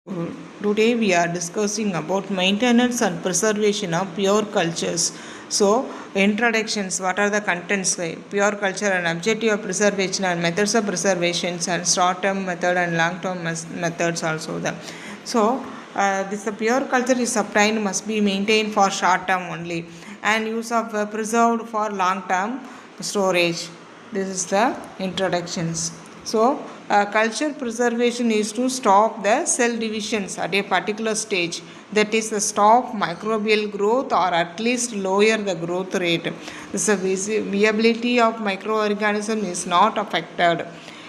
Today we are discussing about maintenance and preservation of pure cultures. So, introductions, what are the contents? Pure culture and objective of preservation and methods of preservations and short-term method and long-term methods also. This the pure culture is obtained must be maintained for short-term only and use of preserved for long-term storage. This is the introductions. Culture preservation is to stop the cell divisions at a particular stage, that is, the stop microbial growth or at least lower the growth rate. The viability of microorganism is not affected.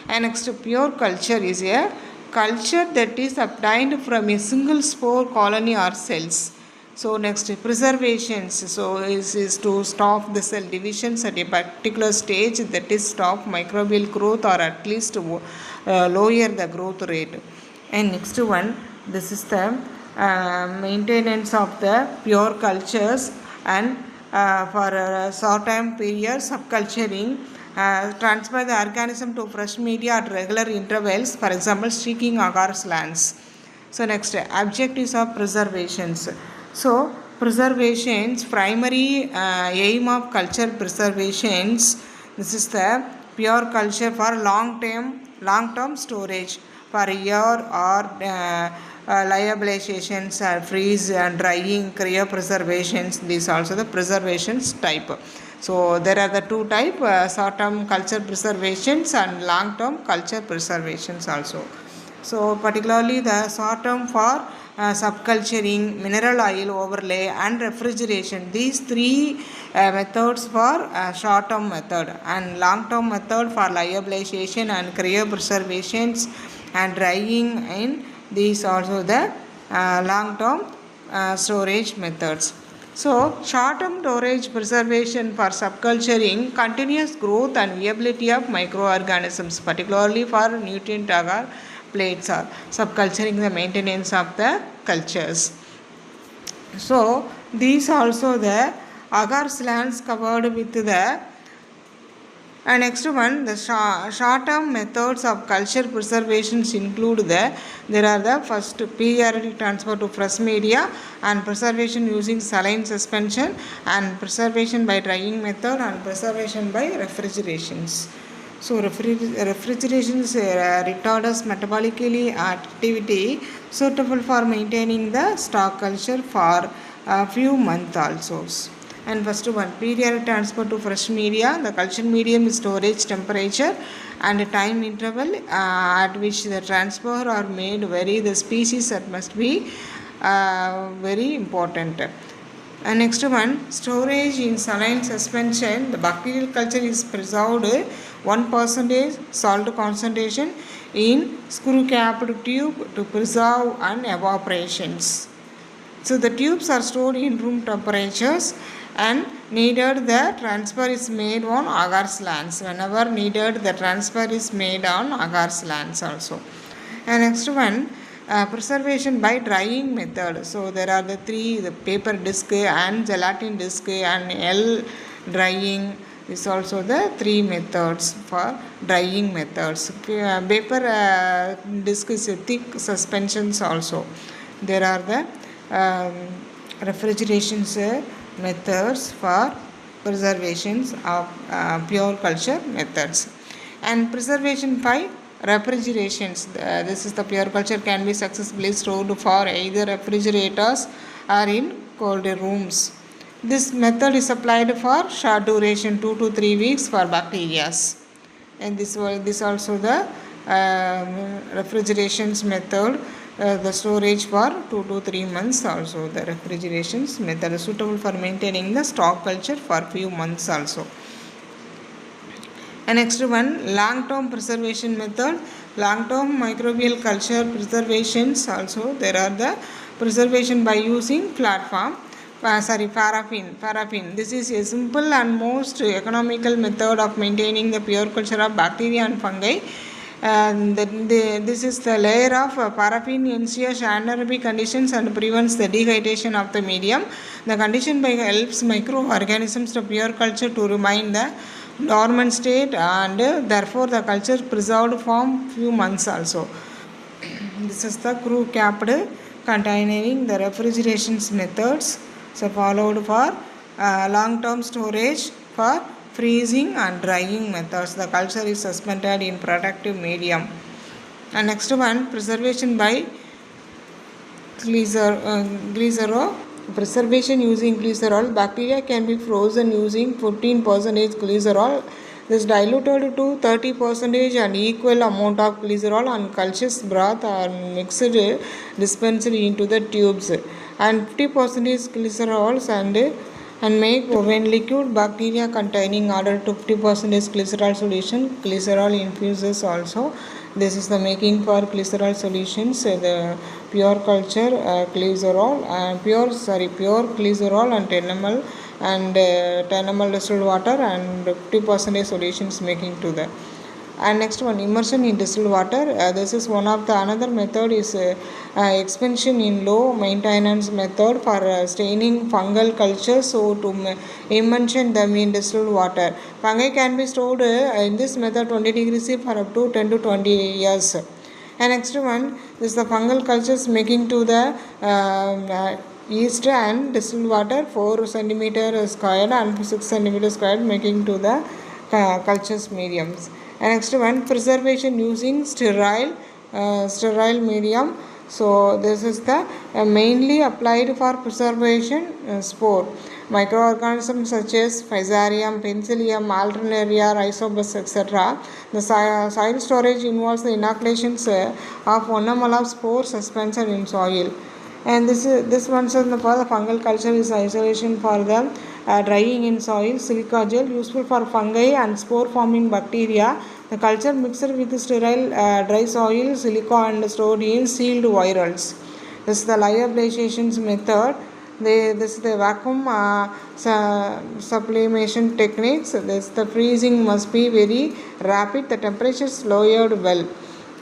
And next, pure culture is a culture that is obtained from a single spore colony or cells. So next, preservations. So is to stop the cell divisions at a particular stage, that is stop microbial growth or at least lower the growth rate. And next one, this is the maintenance of the pure cultures and for a short time period subculturing. Transfer the organism to fresh media at regular intervals, for example streaking agar slants. So next, objectives of preservations. So preservations, primary aim of culture preservations, this is the pure culture for long term storage for a year or liabilizations, freeze and drying, cryopreservations. These also the preservations type. So there are the two type, short term culture preservations and long term culture preservations also. So particularly the short term for subculturing, mineral oil overlay and refrigeration. These three methods for short term method, and long term method for lyophilization and cryopreservations and drying, and these also the long term storage methods. So short term storage preservation for subculturing, continuous growth and viability of microorganisms, particularly for nutrient agar plates or subculturing, the maintenance of the cultures. So these also the agar slants covered with the next one, the short-term methods of culture preservations include there are the first periodic transfer to fresh media and preservation using saline suspension and preservation by drying method and preservation by refrigerations. So refrigerations retards metabolically activity suitable for maintaining the stock culture for a few months also. And first one, periodic transfer to fresh media. The culture medium is storage temperature and time interval at which the transfer are made vary. The species that must be very important. And next one, storage in saline suspension. The bacterial culture is preserved 1% salt concentration in screw capped tube to preserve and evaporations. So the tubes are stored in room temperatures and needed the transfer is made on agar slants. Whenever needed, the transfer is made on agar slants also. And next one, preservation by drying method. So there are the three, the paper disc and gelatin disc and L drying is also the three methods for drying methods. Paper disc is a thick suspensions also. There are the refrigerations methods for preservations of pure culture methods. And preservation by refrigerations. This is the pure culture can be successfully stored for either refrigerators or in cold rooms. This method is applied for short duration 2 to 3 weeks for bacteria. And this also the refrigerations method. The storage for 2 to 3 months also. The refrigerations method is suitable for maintaining the stock culture for few months also. And next one, long term preservation method. Long term microbial culture preservations also. There are the preservation by using paraffin. This is a simple and most economical method of maintaining the pure culture of bacteria and fungi. This is the layer of paraffin ensures anaerobic conditions and prevents the dehydration of the medium. The condition helps microorganisms to pure culture to remain the dormant state, and therefore the culture preserved for few months also. This is the screw capped containing the refrigeration methods. So followed for long-term storage for freezing and drying methods. The culture is suspended in protective medium. And next one, preservation by glycerol. Preservation using glycerol. Bacteria can be frozen using 15% glycerol. This diluted to 30% and equal amount of glycerol and cultures broth are mixed, dispensed into the tubes, and 50% glycerols and make when liquid bacteria containing order to 50% glycerol solution. Glycerol infuses also. This is the making for glycerol solutions. The pure culture glycerol and pure glycerol and 10 ml and 10 ml distilled water and 50% solutions making to the. And next one, immersion in distilled water. This is one of the another method is expansion in low maintenance method for staining fungal culture. So to immersion them in distilled water. Fungi can be stored in this method 20 degrees C for up to 10 to 20 years. And next one, this is the fungal cultures making to the yeast and distilled water 4 centimeter squared and 6 centimeter squared making to the cultures mediums. And next one, preservation using sterile medium. So this is the mainly applied for preservation spore. Microorganisms such as Fusarium, Penicillium, Alternaria, Rhizobus, etc. The soil storage involves the inoculations of 1 ml of spore suspended in soil. And this one says for the fungal culture is isolation for the drying in soil. Silica gel useful for fungi and spore forming bacteria. The culture mixed with sterile dry soil, silica and stored in sealed virals. This is the lyophilization method. This is the vacuum sublimation techniques. This the freezing must be very rapid. The temperature is lowered well.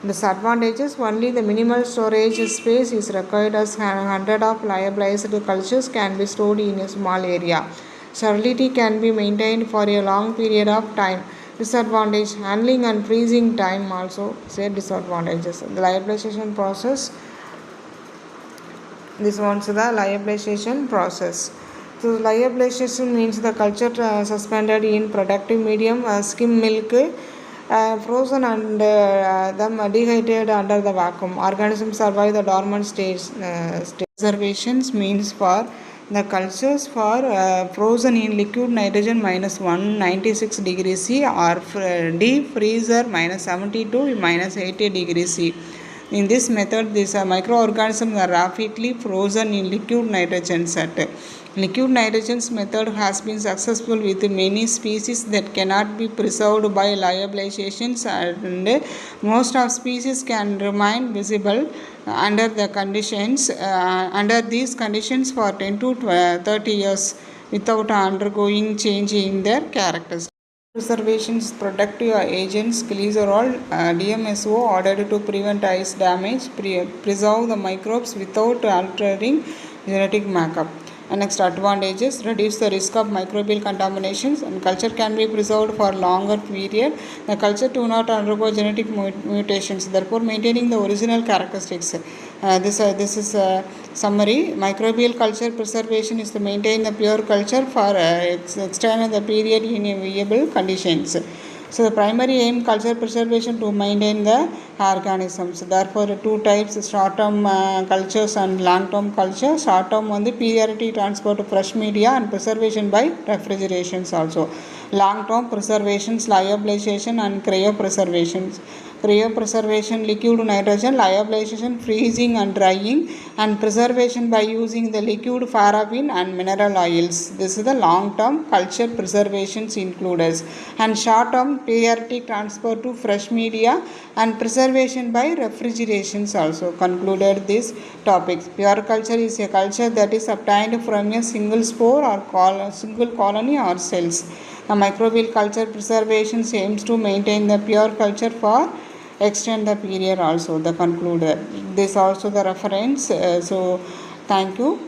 Disadvantages: only the minimal storage space is required as 100 of lyophilized cultures can be stored in a small area. Sterility can be maintained for a long period of time. Disadvantage: handling and freezing time also say disadvantages. The lyophilization process. This one's the lyophilization process. So lyophilization means the culture suspended in protective medium, skim milk, frozen and them dehydrated under the vacuum. Organisms survive the dormant stage. Preservations means for the cultures for frozen in liquid nitrogen minus 196 degrees C or deep freezer minus 72 minus 80 degrees C. In this method, these microorganisms are rapidly frozen in liquid nitrogen set. Liquid nitrogen method has been successful with many species that cannot be preserved by lyophilizations, and most of species can remain visible under these conditions for 10 to 30 years without undergoing change in their characteristics. Preservation protective agents glycerol, DMSO ordered to prevent ice damage, preserve the microbes without altering genetic makeup. And next advantages: reduce the risk of microbial contaminations, and culture can be preserved for longer period. The culture do not undergo genetic mutations, therefore maintaining the original characteristics. This is a summary. Microbial culture preservation is to maintain the pure culture for extend the period in viable conditions. So the primary aim culture preservation to maintain the organisms. Therefore, two types: short-term cultures and long-term culture. Short-term on the periodic transport of fresh media and preservation by refrigerations also. Long-term preservations, lyophilization and cryopreservations. Cryopreservation, liquid nitrogen, lyophilization, freezing and drying, and preservation by using the liquid paraffin and mineral oils. This is the long-term culture preservations included. And short-term periodic transport to fresh media and preservation by refrigerations also concluded these topics. Pure culture is a culture that is obtained from a single spore or single colony or cells. The microbial culture preservation aims to maintain the pure culture for extend the period also. The concluded. This also the reference. So thank you.